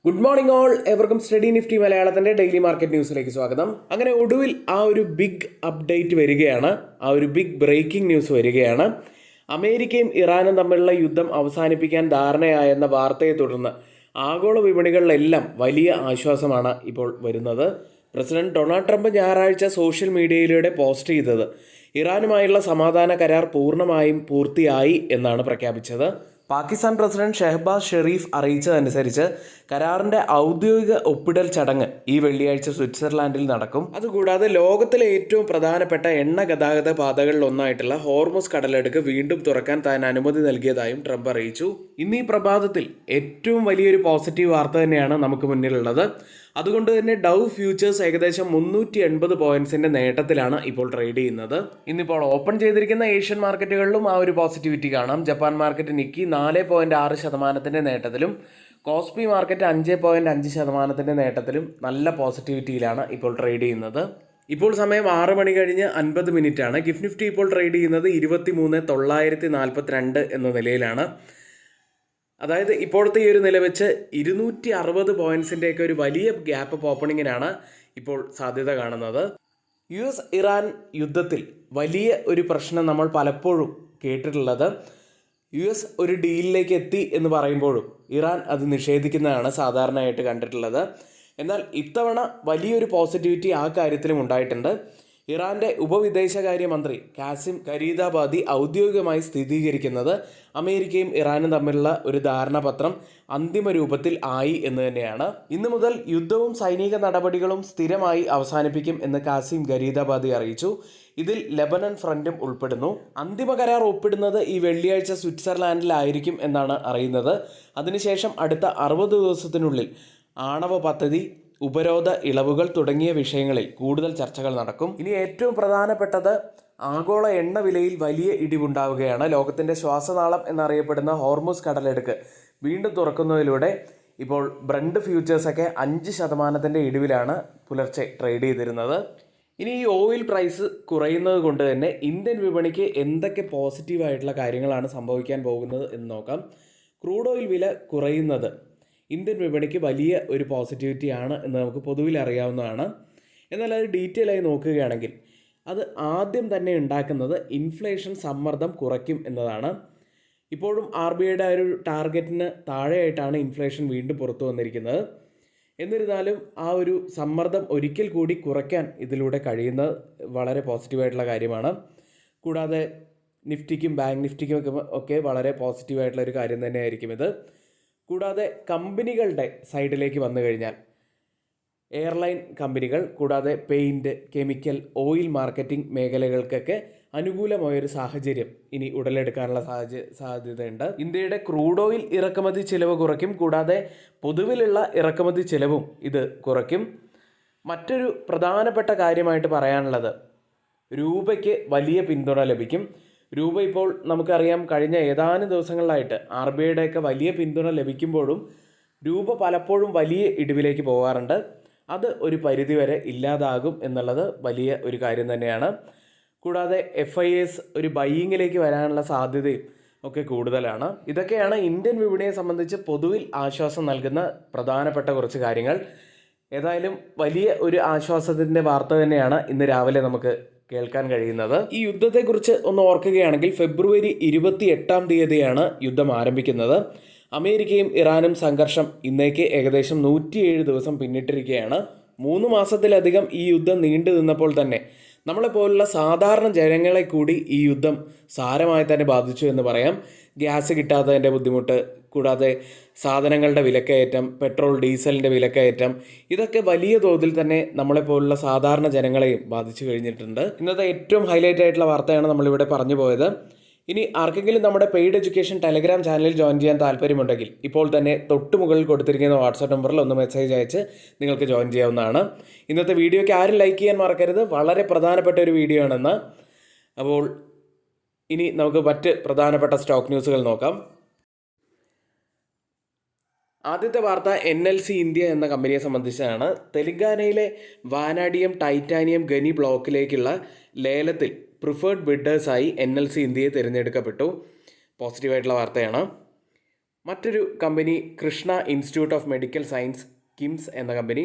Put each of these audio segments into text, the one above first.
Good morning all, എവർക്കും study nifty മലയാളത്തിൻ്റെ daily market ന്യൂസിലേക്ക് സ്വാഗതം. അങ്ങനെ ഒടുവിൽ ഒരു ബിഗ് അപ്ഡേറ്റ് വരികയാണ്, ഒരു ബിഗ് ബ്രേക്കിംഗ് ന്യൂസ് വരികയാണ്. അമേരിക്കയും ഇറാനും തമ്മിലുള്ള യുദ്ധം അവസാനിപ്പിക്കാൻ ധാരണയായെന്ന വാർത്തയെ തുടർന്ന് ആഗോള വിപണികളിലെല്ലാം വലിയ ആശ്വാസമാണ് ഇപ്പോൾ വരുന്നത്. പ്രസിഡന്റ് ഡൊണാൾഡ് ട്രംപ് ഞായറാഴ്ച സോഷ്യൽ മീഡിയയിലൂടെ പോസ്റ്റ് ചെയ്തത് ഇറാനുമായുള്ള സമാധാന കരാർ പൂർണ്ണമായും പൂർത്തിയായി എന്നാണ് പ്രഖ്യാപിച്ചത്. പാകിസ്ഥാൻ പ്രസിഡന്റ് ഷെഹബാസ് ഷെരീഫ് അറിയിച്ചതനുസരിച്ച് കരാറിന്റെ ഔദ്യോഗിക ഒപ്പിടൽ ചടങ്ങ് ഈ വെള്ളിയാഴ്ച സ്വിറ്റ്സർലാൻഡിൽ നടക്കും. അതുകൂടാതെ ലോകത്തിലെ ഏറ്റവും പ്രധാനപ്പെട്ട എണ്ണ ഗതാഗത പാതകളിൽ ഒന്നായിട്ടുള്ള ഹോർമുസ് കടലെടുക്ക് വീണ്ടും തുറക്കാൻ താൻ അനുമതി നൽകിയതായും ട്രംപ് അറിയിച്ചു. ഇന്ന് ഈ പ്രഭാതത്തിൽ ഏറ്റവും വലിയൊരു പോസിറ്റീവ് വാർത്ത തന്നെയാണ് നമുക്ക് മുന്നിലുള്ളത്. അതുകൊണ്ട് തന്നെ ഡൗ ഫ്യൂച്ചേഴ്സ് ഏകദേശം 380 പോയിന്റ്സിന്റെ നേട്ടത്തിലാണ് ഇപ്പോൾ ട്രേഡ് ചെയ്യുന്നത്. ഇന്നിപ്പോൾ ഓപ്പൺ ചെയ്തിരിക്കുന്ന ഏഷ്യൻ മാർക്കറ്റുകളിലും ഒരു പോസിറ്റിവിറ്റി കാണാം. ജപ്പാൻ മാർക്കറ്റ് നിക്കി 4.6% നേട്ടത്തിലും, കോസ്പി മാർക്കറ്റ് 5.5% നേട്ടത്തിലും നല്ല പോസിറ്റിവിറ്റിയിലാണ് ഇപ്പോൾ ട്രേഡ് ചെയ്യുന്നത്. ഇപ്പോൾ സമയം 6 മണി കഴിഞ്ഞ് 50 മിനിറ്റ് ആണ്. ഗിഫ്റ്റ് നിഫ്റ്റി ഇപ്പോൾ ട്രേഡ് ചെയ്യുന്നത് 23,942 എന്ന നിലയിലാണ്. അതായത് ഇപ്പോഴത്തെ ഈ ഒരു നില വെച്ച് 260 പോയിന്റ്സിൻ്റെയൊക്കെ ഒരു വലിയ ഗ്യാപ്പ് ഓപ്പണിങ്ങിനാണ് ഇപ്പോൾ സാധ്യത കാണുന്നത്. US ഇറാൻ യുദ്ധത്തിൽ വലിയ ഒരു പ്രശ്നം നമ്മൾ പലപ്പോഴും കേട്ടിട്ടുള്ളത്, US ഒരു ഡീലിലേക്ക് എത്തി എന്ന് പറയുമ്പോഴും ഇറാൻ അത് നിഷേധിക്കുന്നതാണ് സാധാരണയായിട്ട് കണ്ടിട്ടുള്ളത്. എന്നാൽ ഇത്തവണ വലിയൊരു പോസിറ്റിവിറ്റി ആ കാര്യത്തിലും ഉണ്ടായിട്ടുണ്ട്. ഇറാന്റെ ഉപവിദേശകാര്യമന്ത്രി കാസിം ഖരീദാബാദി ഔദ്യോഗികമായി സ്ഥിരീകരിക്കുന്നത് അമേരിക്കയും ഇറാനും തമ്മിലുള്ള ഒരു ധാരണാപത്രം അന്തിമ രൂപത്തിൽ ആയി എന്ന് തന്നെയാണ്. ഇന്നു മുതൽ യുദ്ധവും സൈനിക നടപടികളും സ്ഥിരമായി അവസാനിപ്പിക്കും എന്ന് കാസിം ഖരീദാബാദി അറിയിച്ചു. ഇതിൽ ലെബനൻ ഫ്രണ്ടും ഉൾപ്പെടുന്നു. അന്തിമ കരാർ ഒപ്പിടുന്നത് ഈ വെള്ളിയാഴ്ച സ്വിറ്റ്സർലാൻഡിലായിരിക്കും എന്നാണ് അറിയുന്നത്. അതിനുശേഷം അടുത്ത 60 ദിവസത്തിനുള്ളിൽ ആണവ പദ്ധതി, ഉപരോധ ഇളവുകൾ തുടങ്ങിയ വിഷയങ്ങളിൽ കൂടുതൽ ചർച്ചകൾ നടക്കും. ഇനി ഏറ്റവും പ്രധാനപ്പെട്ടത്, ആഗോള എണ്ണ വിലയിൽ വലിയ ഇടിവുണ്ടാവുകയാണ്. ലോകത്തിൻ്റെ ശ്വാസനാളം എന്നറിയപ്പെടുന്ന ഹോർമുസ് കടലെടുക്ക് വീണ്ടും തുറക്കുന്നതിലൂടെ ഇപ്പോൾ ബ്രണ്ട് ഫ്യൂച്ചേഴ്സൊക്കെ 5% ഇടിവിലാണ് പുലർച്ചെ ട്രേഡ് ചെയ്തിരുന്നത്. ഇനി ഈ ഓയിൽ പ്രൈസ് കുറയുന്നത് കൊണ്ട് തന്നെ ഇന്ത്യൻ വിപണിക്ക് എന്തൊക്കെ പോസിറ്റീവായിട്ടുള്ള കാര്യങ്ങളാണ് സംഭവിക്കാൻ പോകുന്നത് എന്ന് നോക്കാം. ക്രൂഡ് ഓയിൽ വില കുറയുന്നത് ഇന്ത്യൻ വിപണിക്ക് വലിയ ഒരു പോസിറ്റിവിറ്റി ആണ് എന്ന് നമുക്ക് പൊതുവിൽ അറിയാവുന്നതാണ്. എന്നാൽ അത് ഡീറ്റെയിൽ ആയി നോക്കുകയാണെങ്കിൽ അത് ആദ്യം തന്നെ ഉണ്ടാക്കുന്നത് ഇൻഫ്ലേഷൻ സമ്മർദ്ദം കുറയ്ക്കും എന്നതാണ്. ഇപ്പോഴും RBIയുടെ ഒരു ടാർഗറ്റിന് താഴെയായിട്ടാണ് ഇൻഫ്ലേഷൻ വീണ്ടും പുറത്തു വന്നിരിക്കുന്നത്. എന്നിരുന്നാലും ആ ഒരു സമ്മർദ്ദം ഒരിക്കൽ കൂടി കുറയ്ക്കാൻ ഇതിലൂടെ കഴിയുന്നത് വളരെ പോസിറ്റീവായിട്ടുള്ള കാര്യമാണ്. കൂടാതെ നിഫ്റ്റിക്കും ബാങ്ക് നിഫ്റ്റിക്കും ഒക്കെ വളരെ പോസിറ്റീവായിട്ടുള്ള ഒരു കാര്യം തന്നെയായിരിക്കും ഇത്. കൂടാതെ കമ്പനികളുടെ സൈഡിലേക്ക് വന്നു കഴിഞ്ഞാൽ എയർലൈൻ കമ്പനികൾ, കൂടാതെ പെയിൻറ്റ്, കെമിക്കൽ, ഓയിൽ മാർക്കറ്റിംഗ് മേഖലകൾക്കൊക്കെ അനുകൂലമായൊരു സാഹചര്യം ഇനി ഉടലെടുക്കാനുള്ള സാധ്യതയുണ്ട്. ഇന്ത്യയുടെ ക്രൂഡ് ഓയിൽ ഇറക്കുമതി ചിലവ് കുറയ്ക്കും. കൂടാതെ പൊതുവിലുള്ള ഇറക്കുമതി ചിലവും ഇത് കുറയ്ക്കും. മറ്റൊരു പ്രധാനപ്പെട്ട കാര്യമായിട്ട് പറയാനുള്ളത്, രൂപയ്ക്ക് വലിയ പിന്തുണ ലഭിക്കും. രൂപ ഇപ്പോൾ നമുക്കറിയാം, കഴിഞ്ഞ ഏതാനും ദിവസങ്ങളിലായിട്ട് RBIയുടെയൊക്കെ വലിയ പിന്തുണ ലഭിക്കുമ്പോഴും രൂപ പലപ്പോഴും വലിയ ഇടിവിലേക്ക് പോകാറുണ്ട്. അത് ഒരു പരിധിവരെ ഇല്ലാതാകും എന്നുള്ളത് വലിയ ഒരു കാര്യം തന്നെയാണ്. കൂടാതെ FIS ഒരു ബൈയിങ്ങിലേക്ക് വരാനുള്ള സാധ്യതയും ഒക്കെ കൂടുതലാണ്. ഇതൊക്കെയാണ് ഇന്ത്യൻ വിപണിയെ സംബന്ധിച്ച് പൊതുവിൽ ആശ്വാസം നൽകുന്ന പ്രധാനപ്പെട്ട കുറച്ച് കാര്യങ്ങൾ. ഏതായാലും വലിയ ഒരു ആശ്വാസത്തിൻ്റെ വാർത്ത തന്നെയാണ് ഇന്ന് രാവിലെ നമുക്ക് കേൾക്കാൻ കഴിയുന്നത്. ഈ യുദ്ധത്തെക്കുറിച്ച് ഒന്ന് ഓർക്കുകയാണെങ്കിൽ ഫെബ്രുവരി 28 യുദ്ധം ആരംഭിക്കുന്നത്. അമേരിക്കയും ഇറാനും സംഘർഷം ഇന്നേക്ക് ഏകദേശം 107 ദിവസം പിന്നിട്ടിരിക്കുകയാണ്. 3 മാസത്തിലധികം ഈ യുദ്ധം നീണ്ടു നിന്നപ്പോൾ തന്നെ നമ്മളെപ്പോലുള്ള സാധാരണ ജനങ്ങളെ കൂടി ഈ യുദ്ധം സാരമായി തന്നെ ബാധിച്ചു എന്ന് പറയാം. ഗ്യാസ് കിട്ടാത്തതിൻ്റെ ബുദ്ധിമുട്ട്, കൂടാതെ സാധനങ്ങളുടെ വിലക്കയറ്റം, പെട്രോൾ ഡീസലിൻ്റെ വിലക്കയറ്റം, ഇതൊക്കെ വലിയ തോതിൽ തന്നെ നമ്മളെപ്പോലുള്ള സാധാരണ ജനങ്ങളെയും ബാധിച്ചു കഴിഞ്ഞിട്ടുണ്ട്. ഇന്നത്തെ ഏറ്റവും ഹൈലൈറ്റ് ആയിട്ടുള്ള വാർത്തയാണ് നമ്മളിവിടെ പറഞ്ഞു പോയത്. ഇനി ആർക്കെങ്കിലും നമ്മുടെ പെയ്ഡ് എഡ്യൂക്കേഷൻ ടെലഗ്രാം ചാനലിൽ ജോയിൻ ചെയ്യാൻ താല്പര്യമുണ്ടെങ്കിൽ ഇപ്പോൾ തന്നെ തൊട്ട് മുകളിൽ കൊടുത്തിരിക്കുന്ന വാട്സാപ്പ് നമ്പറിൽ ഒന്ന് മെസ്സേജ് അയച്ച് നിങ്ങൾക്ക് ജോയിൻ ചെയ്യാവുന്നതാണ്. ഇന്നത്തെ വീഡിയോയ്ക്ക് ആരും ലൈക്ക് ചെയ്യാൻ മറക്കരുത്, വളരെ പ്രധാനപ്പെട്ട ഒരു വീഡിയോ ആണെന്ന്. അപ്പോൾ ഇനി നമുക്ക് മറ്റ് പ്രധാനപ്പെട്ട സ്റ്റോക്ക് ന്യൂസുകൾ നോക്കാം. ആദ്യത്തെ വാർത്ത NLC ഇന്ത്യ എന്ന കമ്പനിയെ സംബന്ധിച്ചാണ്. തെലങ്കാനയിലെ വാനാഡിയം ടൈറ്റാനിയം ഖനി ബ്ലോക്കിലേക്കുള്ള ലേലത്തിൽ പ്രിഫേർഡ് ബിഡേഴ്സായി NLC ഇന്ത്യയെ തിരഞ്ഞെടുക്കപ്പെട്ടു. പോസിറ്റീവായിട്ടുള്ള വാർത്തയാണ്. മറ്റൊരു company Krishna institute of medical science KIMS എന്ന കമ്പനി.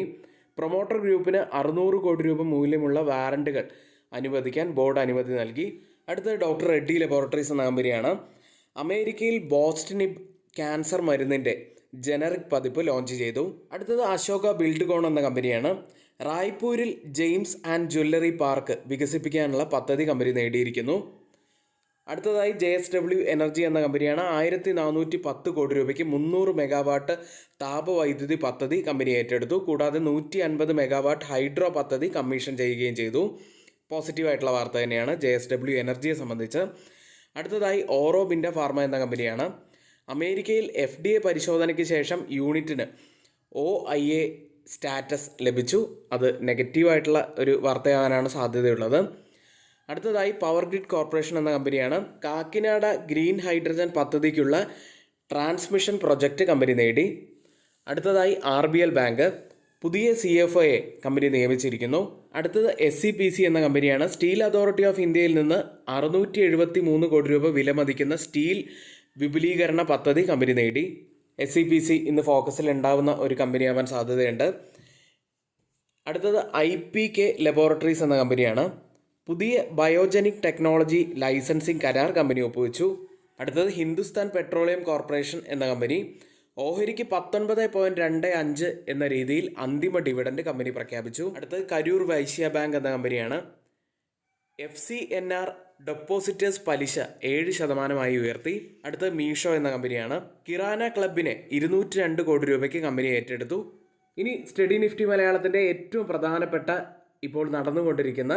പ്രൊമോട്ടർ ഗ്രൂപ്പിന് 600 കോടി രൂപ മൂല്യമുള്ള വാറണ്ടുകൾ അനുവദിക്കാൻ ബോർഡ് അനുമതി നൽകി. അടുത്തത് ഡോക്ടർ റെഡ്ഡി ലബോറട്ടറീസ് എന്ന കമ്പനിയാണ്. അമേരിക്കയിൽ ബോസ്റ്റനിബ് ക്യാൻസർ മരുന്നിൻ്റെ ജനറിക് പതിപ്പ് ലോഞ്ച് ചെയ്തു. അടുത്തത് അശോക ബിൽഡ്കോൺ എന്ന കമ്പനിയാണ്. റായ്പൂരിൽ ജെയിംസ് ആൻഡ് ജ്വല്ലറി പാർക്ക് വികസിപ്പിക്കാനുള്ള പദ്ധതി കമ്പനി നേടിയിരിക്കുന്നു. അടുത്തതായി JSW എനർജി എന്ന കമ്പനിയാണ്. 1410 കോടി രൂപയ്ക്ക് 300 മെഗാവാട്ട് താപവൈദ്യുതി പദ്ധതി കമ്പനി ഏറ്റെടുത്തു. കൂടാതെ 150 മെഗാവാട്ട് ഹൈഡ്രോ പദ്ധതി കമ്മീഷൻ ചെയ്യുകയും ചെയ്തു. പോസിറ്റീവായിട്ടുള്ള വാർത്ത തന്നെയാണ് JSW എനർജിയെ സംബന്ധിച്ച്. അടുത്തതായി ഓറോബിൻഡ ഫാർമ എന്ന കമ്പനിയാണ്. അമേരിക്കയിൽ FDA പരിശോധനയ്ക്ക് ശേഷം യൂണിറ്റിന് OIA സ്റ്റാറ്റസ് ലഭിച്ചു. അത് നെഗറ്റീവായിട്ടുള്ള ഒരു വാർത്തയാകാനാണ് സാധ്യതയുള്ളത്. അടുത്തതായി പവർ ഗ്രിഡ് കോർപ്പറേഷൻ എന്ന കമ്പനിയാണ്. കാക്കിനാട ഗ്രീൻ ഹൈഡ്രജൻ പദ്ധതിക്കുള്ള ട്രാൻസ്മിഷൻ പ്രൊജക്റ്റ് കമ്പനി നേടി. അടുത്തതായി RBL ബാങ്ക് പുതിയ CFOയെ കമ്പനി നിയമിച്ചിരിക്കുന്നു. അടുത്തത് SCPC എന്ന കമ്പനിയാണ്. സ്റ്റീൽ അതോറിറ്റി ഓഫ് ഇന്ത്യയിൽ നിന്ന് 673 കോടി രൂപ വിലമതിക്കുന്ന സ്റ്റീൽ വിപുലീകരണ പദ്ധതി കമ്പനി നേടി. SCPC ഇന്ന് ഫോക്കസിൽ ഉണ്ടാവുന്ന ഒരു കമ്പനിയാവാൻ സാധ്യതയുണ്ട്. അടുത്തത് IPK ലബോറട്ടറീസ് എന്ന കമ്പനിയാണ്. പുതിയ ബയോജനിക് ടെക്നോളജി ലൈസൻസിംഗ് കരാർ കമ്പനി ഒപ്പുവെച്ചു. അടുത്തത് ഹിന്ദുസ്ഥാൻ പെട്രോളിയം കോർപ്പറേഷൻ എന്ന കമ്പനി. ഓഹരിക്ക് 19.25 എന്ന രീതിയിൽ അന്തിമ ഡിവിഡൻഡ് കമ്പനി പ്രഖ്യാപിച്ചു. അടുത്തത് കരൂർ വൈശ്യ ബാങ്ക് എന്ന കമ്പനിയാണ്. FCNR ഡെപ്പോസിറ്റേഴ്സ് പലിശ 7% ഉയർത്തി. അടുത്തത് മീഷോ എന്ന കമ്പനിയാണ്. കിറാന ക്ലബിനെ 202 കോടി രൂപയ്ക്ക് കമ്പനി ഏറ്റെടുത്തു. ഇനി സ്റ്റഡി നിഫ്റ്റി മലയാളത്തിൻ്റെ ഏറ്റവും പ്രധാനപ്പെട്ട ഇപ്പോൾ നടന്നുകൊണ്ടിരിക്കുന്ന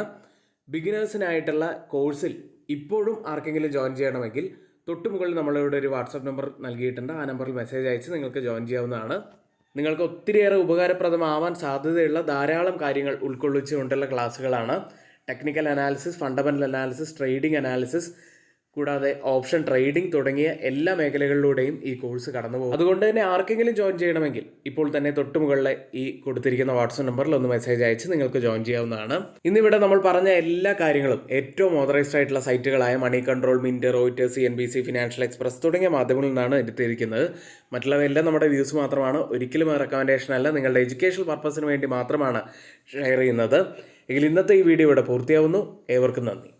ബിഗിനേഴ്സിനായിട്ടുള്ള കോഴ്സിൽ ഇപ്പോഴും ആർക്കെങ്കിലും ജോയിൻ ചെയ്യണമെങ്കിൽ തൊട്ടുമുകളിൽ നമ്മളിവിടെ ഒരു വാട്സപ്പ് നമ്പർ നൽകിയിട്ടുണ്ട്. ആ നമ്പറിൽ മെസ്സേജ് അയച്ച് നിങ്ങൾക്ക് ജോയിൻ ചെയ്യാവുന്നതാണ്. നിങ്ങൾക്ക് ഒത്തിരിയേറെ ഉപകാരപ്രദമാവാൻ സാധ്യതയുള്ള ധാരാളം കാര്യങ്ങൾ ഉൾക്കൊള്ളിച്ചുകൊണ്ടുള്ള ക്ലാസ്സുകളാണ്. Technical analysis, fundamental analysis, trading analysis, കൂടാതെ ഓപ്ഷൻ ട്രേഡിംഗ് തുടങ്ങിയ എല്ലാ മേഖലകളിലൂടെയും ഈ കോഴ്സ് കടന്നു പോകും. അതുകൊണ്ട് തന്നെ ആർക്കെങ്കിലും ജോയിൻ ചെയ്യണമെങ്കിൽ ഇപ്പോൾ തന്നെ തൊട്ടുമുകളിലെ ഈ കൊടുത്തിരിക്കുന്ന വാട്സപ്പ് നമ്പറിൽ ഒന്ന് മെസ്സേജ് അയച്ച് നിങ്ങൾക്ക് ജോയിൻ ചെയ്യാവുന്നതാണ്. ഇന്നിവിടെ നമ്മൾ പറഞ്ഞ എല്ലാ കാര്യങ്ങളും ഏറ്റവും ഓതറൈസ്ഡ് ആയിട്ടുള്ള സൈറ്റുകളായ Moneycontrol, Mint, Reuters, CNBC, financial express തുടങ്ങിയ മാധ്യമങ്ങളിൽ നിന്നാണ് എടുത്തിരിക്കുന്നത്. മറ്റുള്ളവയെല്ലാം നമ്മുടെ വ്യൂസ് മാത്രമാണ്, ഒരിക്കലും റെക്കമെൻഡേഷൻ അല്ല, നിങ്ങളുടെ എഡ്യൂക്കേഷണൽ പർപ്പസിന് വേണ്ടി മാത്രമാണ് ഷെയർ ചെയ്യുന്നത്. എങ്കിൽ ഇന്നത്തെ ഈ വീഡിയോ ഇവിടെ പൂർത്തിയാവുന്നു. ഏവർക്കും നന്ദി.